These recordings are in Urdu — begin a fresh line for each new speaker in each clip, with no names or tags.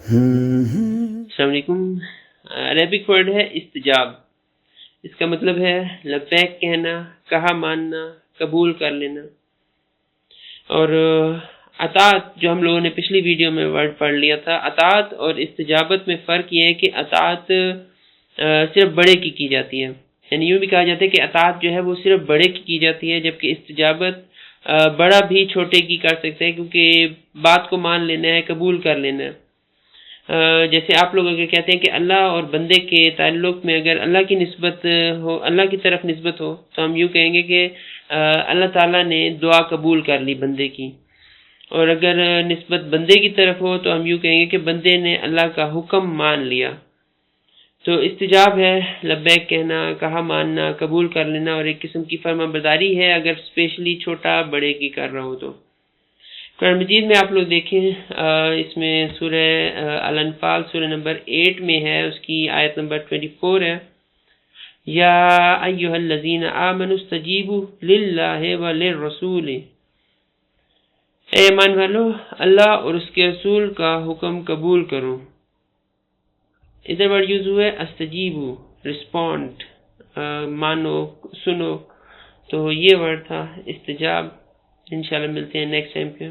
السلام علیکم۔ عربک ورڈ ہے استجاب۔ اس کا مطلب ہے لبیک کہنا، کہا ماننا، قبول کر لینا۔ اور اطاعت جو ہم لوگوں نے پچھلی ویڈیو میں ورڈ پڑھ لیا تھا، اطاعت اور استجابت میں فرق یہ ہے کہ اطاعت صرف بڑے کی جاتی ہے، یعنی یوں بھی کہا جاتا ہے کہ اطاعت جو ہے وہ صرف بڑے کی جاتی ہے، جبکہ استجابت بڑا بھی چھوٹے کی کر سکتے ہیں، کیونکہ بات کو مان لینا ہے، قبول کر لینا ہے۔ جیسے آپ لوگ اگر کہتے ہیں کہ اللہ اور بندے کے تعلق میں اگر اللہ کی نسبت ہو، اللہ کی طرف نسبت ہو، تو ہم یوں کہیں گے کہ اللہ تعالیٰ نے دعا قبول کر لی بندے کی، اور اگر نسبت بندے کی طرف ہو تو ہم یوں کہیں گے کہ بندے نے اللہ کا حکم مان لیا۔ تو استجاب ہے لبیک کہنا، کہا ماننا، قبول کر لینا، اور ایک قسم کی فرما برداری ہے اگر اسپیشلی چھوٹا بڑے کی کر رہا ہو تو۔ قرآن مجید میں آپ لوگ دیکھیں، اس میں سورہ الانفال سورہ نمبر 8 میں ہے، اس کی آیت نمبر 24 ہے، یا ایھا الذین آمنوا استجیبوا للہ وللرسول، اے ایمان والو اللہ اور اس کے رسول کا حکم قبول کرو۔ ادھر ورڈ یوز ہوا ہے استجیبو، رسپونڈ، مانو، سنو، تو یہ ورڈ تھا استجاب۔ انشاءاللہ ملتے ہیں نیکسٹ ٹائم پہ۔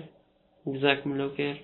جزاکم اللہ خیر۔